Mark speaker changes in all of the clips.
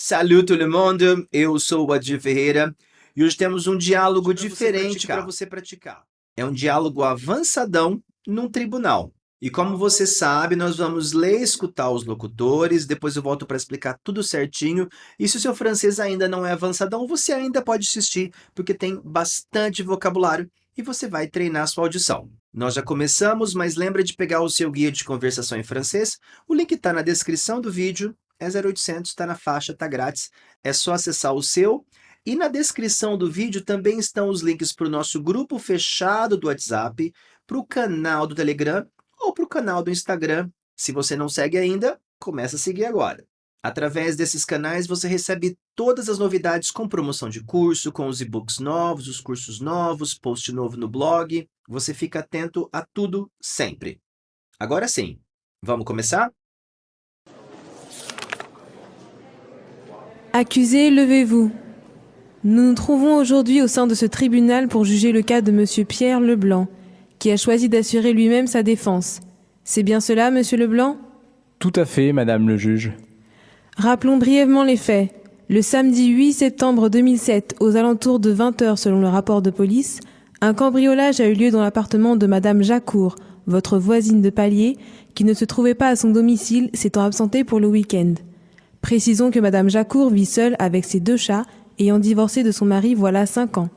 Speaker 1: Salut todo mundo, eu sou o Adir Ferreira e hoje temos um diálogo diferente para você praticar. É um diálogo avançadão num tribunal. E como você sabe, nós vamos ler e escutar os locutores, depois eu volto para explicar tudo certinho. E se o seu francês ainda não é avançadão, você ainda pode assistir, porque tem bastante vocabulário e você vai treinar sua audição. Nós já começamos, mas lembra de pegar o seu guia de conversação em francês? O link está na descrição do vídeo. É 0800, está na faixa, está grátis. É só acessar o seu. E na descrição do vídeo também estão os links para o nosso grupo fechado do WhatsApp, para o canal do Telegram ou para o canal do Instagram. Se você não segue ainda, começa a seguir agora. Através desses canais você recebe todas as novidades com promoção de curso, com os e-books novos, os cursos novos, post novo no blog. Você fica atento a tudo sempre. Agora sim, vamos começar?
Speaker 2: Accusé, levez-vous. Nous nous trouvons aujourd'hui au sein de ce tribunal pour juger le cas de Monsieur Pierre Leblanc, qui a choisi d'assurer lui-même sa défense. C'est bien cela, Monsieur Leblanc ?
Speaker 3: Tout à fait, Madame le juge.
Speaker 2: Rappelons brièvement les faits. Le samedi 8 septembre 2007, aux alentours de 20h selon le rapport de police, un cambriolage a eu lieu dans l'appartement de Madame Jacour, votre voisine de palier, qui ne se trouvait pas à son domicile, s'étant absentée pour le week-end. Précisons que Madame Jacour vit seule avec ses 2 chats, ayant divorcé de son mari voilà 5 ans.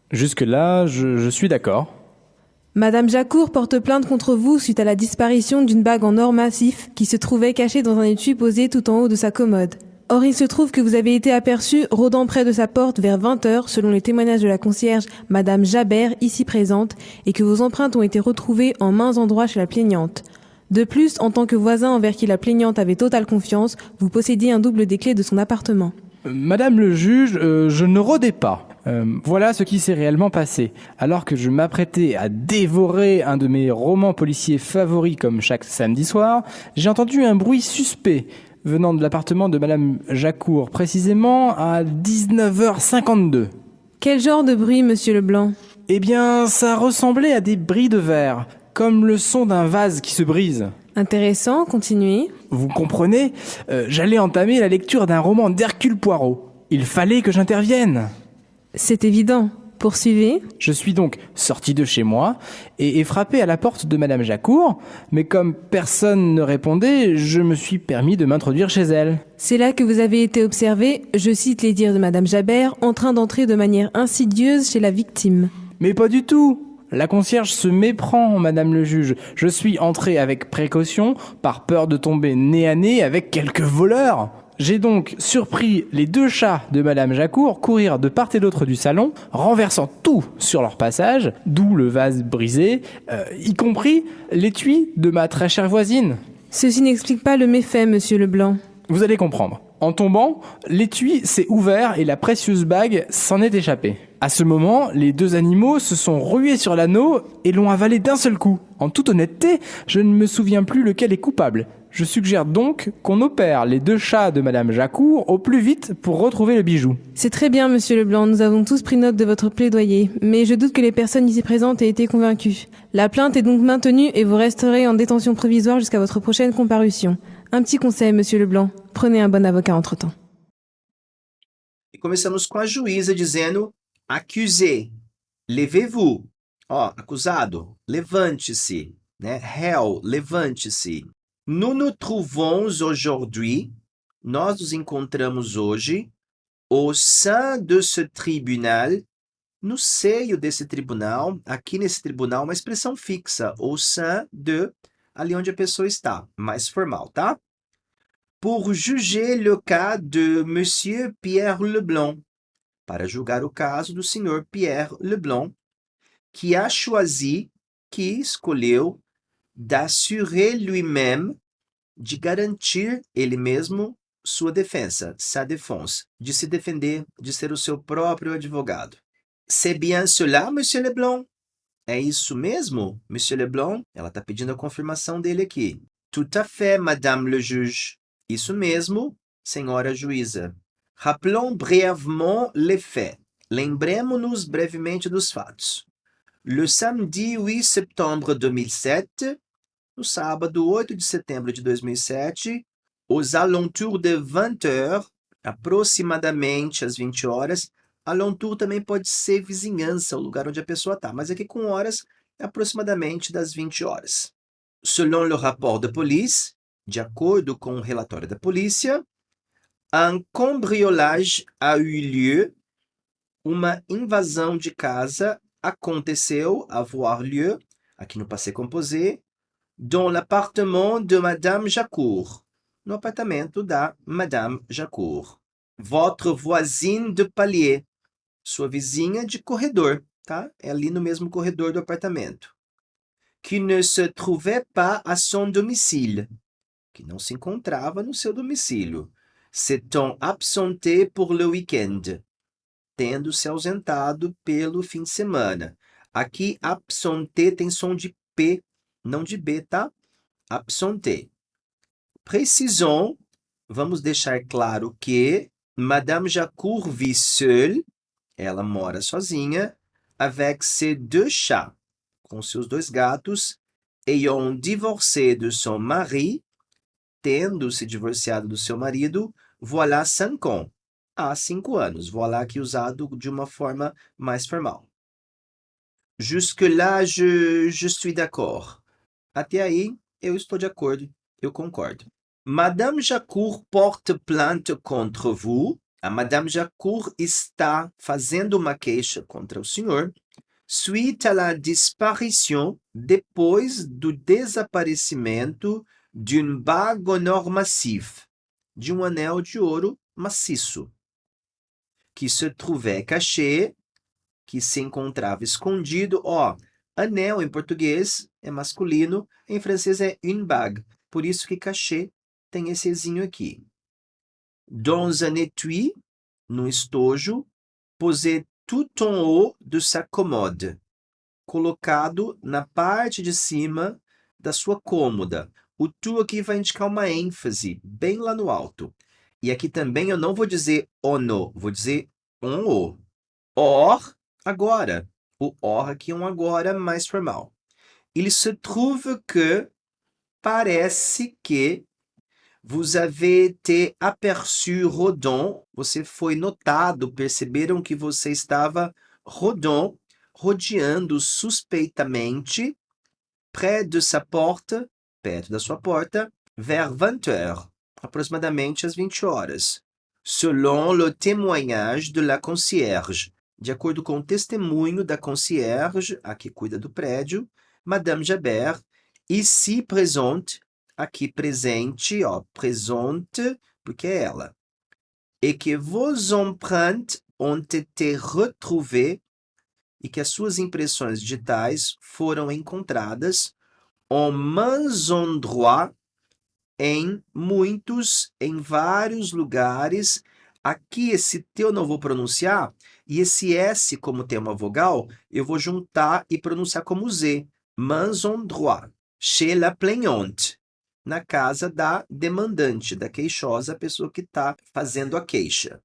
Speaker 3: Jusque-là, je suis d'accord.
Speaker 2: Madame Jacour porte plainte contre vous suite à la disparition d'une bague en or massif qui se trouvait cachée dans un étui posé tout en haut de sa commode. Or, il se trouve que vous avez été aperçu rôdant près de sa porte vers 20h, selon les témoignages de la concierge Madame Jabert, ici présente, et que vos empreintes ont été retrouvées en mains endroits chez la plaignante. De plus, en tant que voisin envers qui la plaignante avait totale confiance, vous possédiez un double des clés de son appartement.
Speaker 3: Madame le juge, je ne rôdais pas. Voilà ce qui s'est réellement passé. Alors que je m'apprêtais à dévorer un de mes romans policiers favoris comme chaque samedi soir, j'ai entendu un bruit suspect venant de l'appartement de Madame Jacour, précisément à 19h52.
Speaker 2: Quel genre de bruit, Monsieur Leblanc ?
Speaker 3: Eh bien, ça ressemblait à des bris de verre, comme le son d'un vase qui se brise.
Speaker 2: Intéressant, continuez.
Speaker 3: Vous comprenez, j'allais entamer la lecture d'un roman d'Hercule Poirot. Il fallait que j'intervienne.
Speaker 2: C'est évident. Poursuivez.
Speaker 3: Je suis donc sorti de chez moi et frappé à la porte de Madame Jacour, mais comme personne ne répondait, je me suis permis de m'introduire chez elle.
Speaker 2: C'est là que vous avez été observé, je cite les dires de Madame Jabert, en train d'entrer de manière insidieuse chez la victime.
Speaker 3: Mais pas du tout. La concierge se méprend, Madame le juge. Je suis entré avec précaution, par peur de tomber nez à nez avec quelques voleurs. J'ai donc surpris les 2 chats de Madame Jacour courir de part et d'autre du salon, renversant tout sur leur passage, d'où le vase brisé, y compris l'étui de ma très chère voisine.
Speaker 2: Ceci n'explique pas le méfait, Monsieur Leblanc.
Speaker 3: Vous allez comprendre. En tombant, l'étui s'est ouvert et la précieuse bague s'en est échappée. À ce moment, les 2 animaux se sont rués sur l'anneau et l'ont avalé d'un seul coup. En toute honnêteté, je ne me souviens plus lequel est coupable. Je suggère donc qu'on opère les 2 chats de Madame Jacour au plus vite pour retrouver le bijou.
Speaker 2: C'est très bien, Monsieur Leblanc, nous avons tous pris note de votre plaidoyer, mais je doute que les personnes ici présentes aient été convaincues. La plainte est donc maintenue et vous resterez en détention provisoire jusqu'à votre prochaine comparution. Un petit conseil, Monsieur Leblanc, prenez un bon avocat entre-temps.
Speaker 1: E começamos com a juíza dizendo: accusé, levez-vous. Ó, acusado, levante-se, né? Réu, levante-se. Nous nous trouvons aujourd'hui, nós nos encontramos hoje, au sein de ce tribunal, no seio desse tribunal, aqui nesse tribunal, uma expressão fixa, au sein de, ali onde a pessoa está, mais formal, tá? Pour juger le cas de Monsieur Pierre Leblanc, para julgar o caso do senhor Pierre Leblanc, que a choisi, que escolheu, d'assurer lui-même, de garantir ele mesmo sua defesa, sa défense, de se defender, de ser o seu próprio advogado. C'est bien cela, Monsieur Leblanc? É isso mesmo, Monsieur Leblanc? Ela está pedindo a confirmação dele aqui. Tout à fait, Madame le juge. Isso mesmo, senhora juíza. Rappelons brièvement les faits. Lembremos-nos brevemente dos fatos. Le samedi 8 septembre 2007, no sábado 8 de setembro de 2007, aux alentours de 20h, aproximadamente às 20 horas. Alentour também pode ser vizinhança, o lugar onde a pessoa está, mas aqui com horas é aproximadamente das 20 horas. Selon le rapport de police, de acordo com o relatório da polícia, un cambriolage a eu lieu, uma invasão de casa aconteceu, avoir lieu, aqui no passé composé, dans l'appartement de Madame Jacour, no apartamento da Madame Jacour. Votre voisine de palier, sua vizinha de corredor, tá? É ali no mesmo corredor do apartamento. Qui ne se trouvait pas à son domicile, que não se encontrava no seu domicílio. S'étant absenté pour le week-end, tendo se ausentado pelo fim de semana. Aqui, absenté tem som de P, não de B, tá? Absenté. Précisons, vamos deixar claro que Madame Jacour vit seule, ela mora sozinha, avec ses deux chats, com seus 2 gatos, ayant divorcé de son mari, tendo se divorciado do seu marido, voilà 5 ans, há 5 anos. Voilà aqui usado de uma forma mais formal. Jusque-là, je suis d'accord. Até aí, eu estou de acordo, eu concordo. Madame Jacour porte plainte contre vous. A Madame Jacour está fazendo uma queixa contra o senhor suite à la disparition, depois do desaparecimento d'une bague en or massif, de um anel de ouro maciço, que se trouvait caché, que se encontrava escondido. Ó, anel em português é masculino, em francês é une bague, por isso que cachê tem esse zinho aqui. Dans un étui, no estojo, posé tout en haut de sa commode, colocado na parte de cima da sua cômoda. O tu aqui vai indicar uma ênfase, bem lá no alto. E aqui também eu não vou dizer ono, vou dizer on o. Or, agora. O or aqui é um agora mais formal. Il se trouve que, parece que, vous avez été aperçu rodant, você foi notado, perceberam que você estava rodant, rodeando suspeitamente, près de sa porte, perto da sua porta, vers 20 heures, aproximadamente às 20 horas. Selon le témoignage de la concierge, de acordo com o testemunho da concierge, a que cuida do prédio, Madame Jabert, ici présente, aqui presente, ó, présente, porque é ela. Et que vos empreintes ont été retrouvées, e que as suas impressões digitais foram encontradas en mains endroits, em vários lugares. Aqui esse T eu não vou pronunciar, e esse S, como tem uma vogal, eu vou juntar e pronunciar como Z. Mains endroits, chez la plaignante, na casa da demandante, da queixosa, a pessoa que está fazendo a queixa.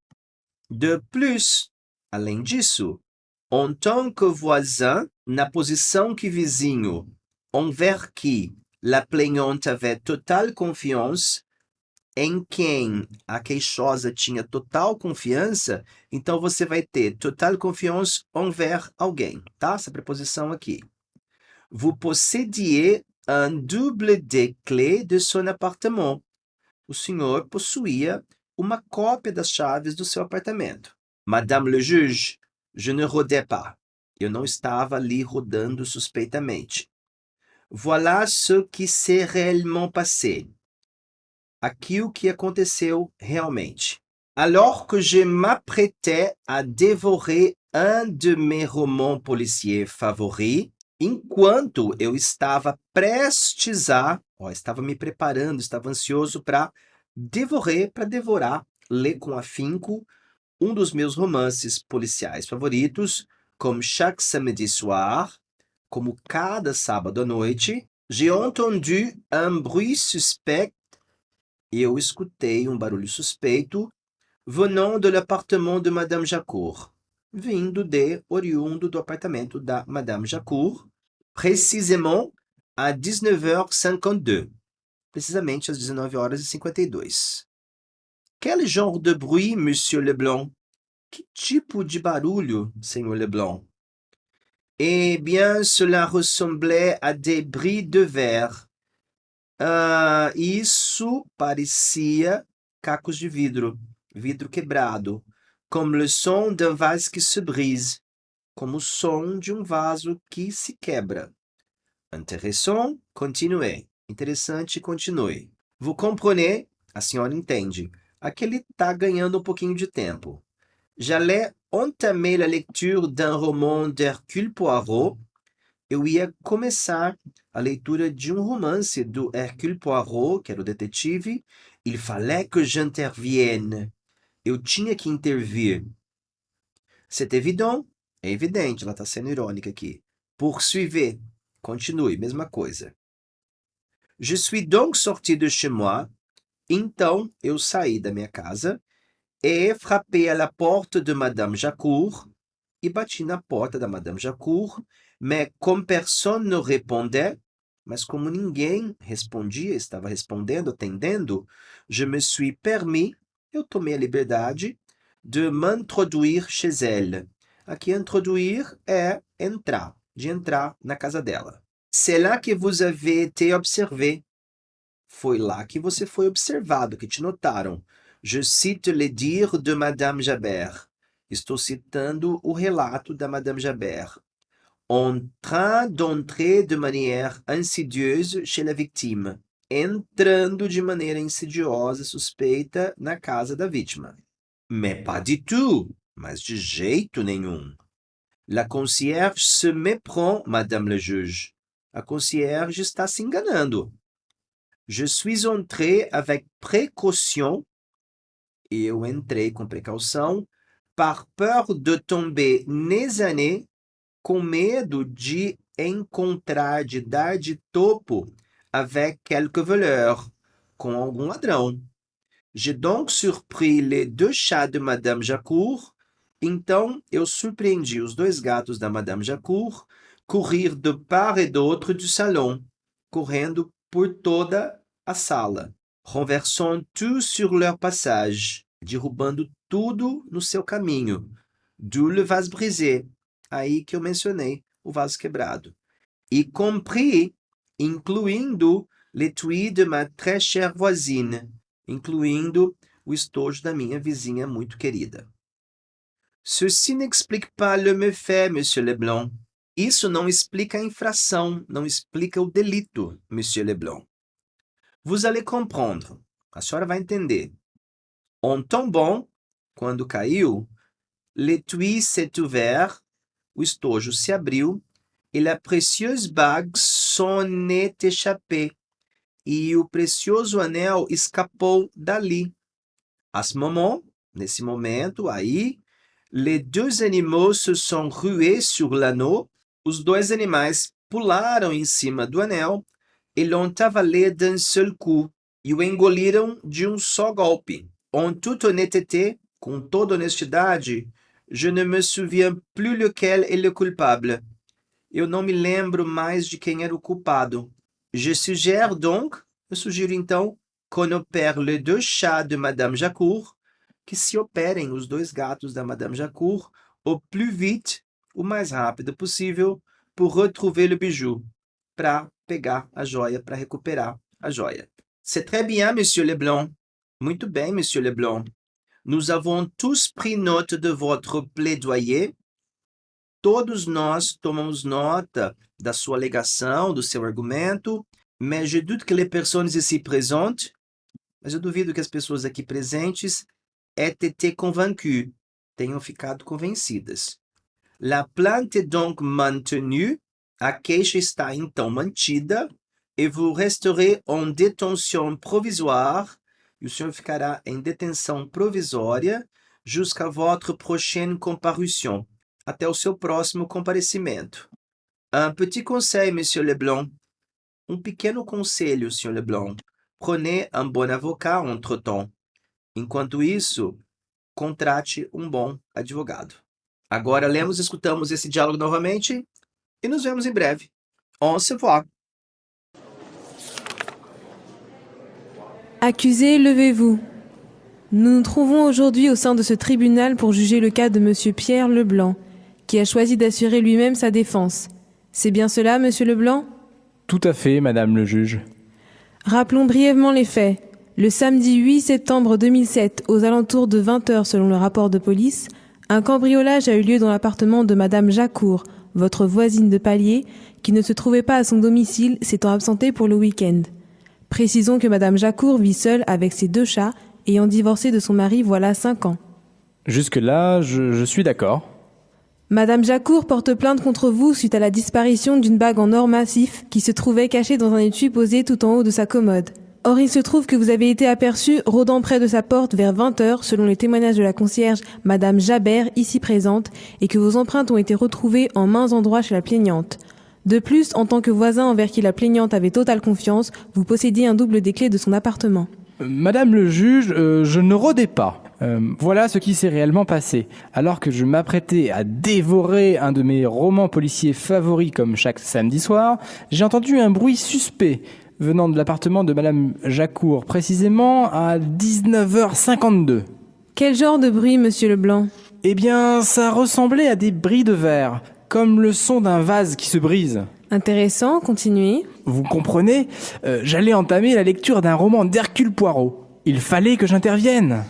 Speaker 1: De plus, além disso, en tant que voisin, na posição que vizinho, envers qui la plaignante avait totale confiance, em quem a queixosa tinha total confiança, então você vai ter total confiance envers alguém, tá? Essa preposição aqui. Vous possédiez un double de clés de son appartement. O senhor possuía uma cópia das chaves do seu apartamento. Madame le juge, je ne rôdais pas. Eu não estava ali rodando suspeitamente. Voilà ce qui s'est réellement passé. Aqui o que aconteceu realmente. Alors que je m'apprêtais à dévorer un de mes romans policiers favoris, enquanto eu estava prestes a, estava me preparando, estava ansioso para devorar, ler com afinco, um dos meus romances policiais favoritos, comme chaque samedi soir, como cada sábado à noite, j'ai entendu un bruit suspect, eu escutei um barulho suspeito, venant de l'appartement de Madame Jacour, oriundo do apartamento da Madame Jacour, précisément à 19h52, precisamente às 19h52. Quel genre de bruit, Monsieur Leblanc? Que tipo de barulho, Senhor Leblanc? Eh bien, cela ressemblait à des bris de verre. Isso parecia cacos de vidro, vidro quebrado, comme le son d'un vase qui se brise, como o som de um vaso que se quebra. Intéressant, continuez. Interessante, continue. Vous comprenez? A senhora entende. Aqui ele está ganhando um pouquinho de tempo. J'allais entamer la lecture d'un roman d'Hercule Poirot. Eu ia começar a leitura de um romance do Hercule Poirot, que era o detetive. Il fallait que j'intervienne. Eu tinha que intervir. C'est évident? É evidente, ela está sendo irônica aqui. Poursuivez. Continue, mesma coisa. Je suis donc sorti de chez moi. Então, eu saí da minha casa et frappei à la porte de Madame Jacour e bati na porta da Madame Jacour, mais comme personne ne répondait, mas como ninguém respondia, estava respondendo, atendendo, je me suis permis, eu tomei a liberdade de m'introduire chez elle. Aqui, introduire é entrar, de entrar na casa dela. C'est là que vous avez été observé. Foi lá que você foi observado, que te notaram. Je cite les dires de Madame Jabert. Estou citando o relato da Madame Jabert. En train d'entrer de manière insidieuse chez la victime. Entrando de maneira insidiosa, suspeita, na casa da vítima. Mais pas du tout. Mas de jeito nenhum. La concierge se méprend, Madame le juge. A concierge está se enganando. Je suis entré avec précaution, eu entrei com precaução, par peur de tomber nez à nez, com medo de encontrar, de dar de topo avec quelque voleur, com algum ladrão. J'ai donc surpris les deux chats de Madame Jacour, então eu surpreendi os dois gatos da Madame Jacour courir de part et d'autre du salon, correndo por toda a sala, renversant tout sur leur passage, derrubando tudo no seu caminho. D'où le vase brisé, aí que eu mencionei o vaso quebrado. Y compris, incluindo l'étui de ma très chère voisine, incluindo o estojo da minha vizinha muito querida. Ceci n'explique pas le méfait, Monsieur Leblanc. Isso não explica a infração, não explica o delito, Monsieur Leblanc. Vous allez comprendre. A senhora vai entender. En tombant, quando caiu, l'étui s'est ouvert, o estojo se abriu, et la précieuse bague s'en est échappée, e o precioso anel escapou dali. À ce moment, nesse momento, aí, les deux animaux se sont rués sur l'anneau, os dois animais pularam em cima do anel e l'ont avalé d'un seul coup, e o engoliram de um só golpe. En toute honnêteté, com toda honestidade, je ne me souviens plus lequel est le coupable. Eu não me lembro mais de quem era o culpado. Je suggère donc, eu sugiro então, qu'on opère les deux chats de Madame Jacour, que se operem os dois gatos da Madame Jacour au plus vite, o mais rápido possível, pour retrouver le bijou, para pegar a joia, para recuperar a joia. C'est très bien, Monsieur Leblanc. Muito bem, Monsieur Leblanc. Nous avons tous pris note de votre plaidoyer. Todos nós tomamos nota da sua alegação, do seu argumento, mais je doute que les personnes ici présentes, mas eu duvido que as pessoas aqui presentes aient été convaincues, tenham ficado convencidas. La plainte est donc maintenue, a queixa está então mantida, et vous resterez en détention provisoire, e o senhor ficará em detenção provisória jusqu'à votre prochaine comparution, até o seu próximo comparecimento. Un petit conseil, Monsieur Leblanc. Um pequeno conselho, Sr. Leblanc. Prenez un bon avocat entre-temps. Enquanto isso, contrate um bom advogado. Agora lemos e escutamos esse diálogo novamente e nos vemos em breve. Au revoir.
Speaker 2: Accusé, levez-vous. Nous nous trouvons aujourd'hui au sein de ce tribunal pour juger le cas de monsieur Pierre Leblanc, qui a choisi d'assurer lui-même sa défense. C'est bien cela, monsieur Leblanc ?
Speaker 3: Tout à fait, madame le juge.
Speaker 2: Rappelons brièvement les faits. Le samedi 8 septembre 2007, aux alentours de 20h selon le rapport de police, un cambriolage a eu lieu dans l'appartement de madame Jacour, votre voisine de palier, qui ne se trouvait pas à son domicile, s'étant absentée pour le week-end. Précisons que madame Jacour vit seule avec ses 2 chats, ayant divorcé de son mari voilà 5 ans.
Speaker 3: Jusque-là, je suis d'accord.
Speaker 2: Madame Jacour porte plainte contre vous suite à la disparition d'une bague en or massif qui se trouvait cachée dans un étui posé tout en haut de sa commode. Or, il se trouve que vous avez été aperçu rôdant près de sa porte vers 20h, selon les témoignages de la concierge madame Jabert, ici présente, et que vos empreintes ont été retrouvées en mains endroits chez la plaignante. De plus, en tant que voisin envers qui la plaignante avait totale confiance, vous possédiez un double des clés de son appartement.
Speaker 3: Madame le juge, je ne rôdais pas. Voilà ce qui s'est réellement passé. Alors que je m'apprêtais à dévorer un de mes romans policiers favoris comme chaque samedi soir, j'ai entendu un bruit suspect venant de l'appartement de madame Jacour, précisément à 19h52.
Speaker 2: Quel genre de bruit, monsieur Leblanc ?
Speaker 3: Eh bien, ça ressemblait à des bris de verre, comme le son d'un vase qui se brise.
Speaker 2: Intéressant, continuez.
Speaker 3: Vous comprenez, j'allais entamer la lecture d'un roman d'Hercule Poirot. Il fallait que j'intervienne.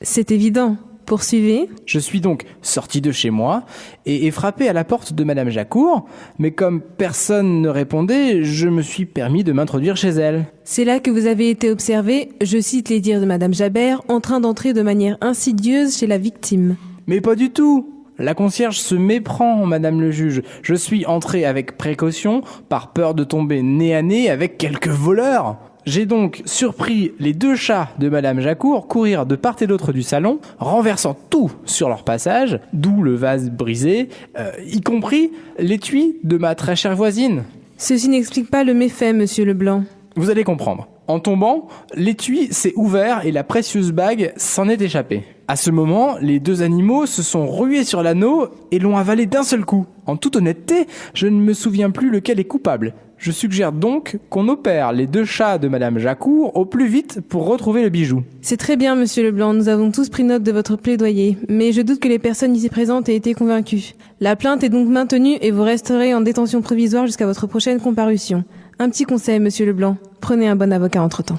Speaker 2: C'est évident. Poursuivez.
Speaker 3: Je suis donc sorti de chez moi et frappé à la porte de madame Jacour, mais comme personne ne répondait, je me suis permis de m'introduire chez elle.
Speaker 2: C'est là que vous avez été observé, je cite les dires de madame Jabert, en train d'entrer de manière insidieuse chez la victime.
Speaker 3: Mais pas du tout. La concierge se méprend, madame le juge. Je suis entré avec précaution, par peur de tomber nez à nez avec quelques voleurs. J'ai donc surpris les 2 chats de madame Jacour courir de part et d'autre du salon, renversant tout sur leur passage, d'où le vase brisé, y compris l'étui de ma très chère voisine.
Speaker 2: Ceci n'explique pas le méfait, monsieur Leblanc.
Speaker 3: Vous allez comprendre. En tombant, l'étui s'est ouvert et la précieuse bague s'en est échappée. À ce moment, les 2 animaux se sont rués sur l'anneau et l'ont avalé d'un seul coup. En toute honnêteté, je ne me souviens plus lequel est coupable. Je suggère donc qu'on opère les 2 chats de madame Jacour au plus vite pour retrouver le bijou.
Speaker 2: C'est très bien, monsieur Leblanc, nous avons tous pris note de votre plaidoyer, mais je doute que les personnes ici présentes aient été convaincues. La plainte est donc maintenue et vous resterez en détention provisoire jusqu'à votre prochaine comparution. Un petit conseil, monsieur Leblanc, prenez un bon avocat entre-temps.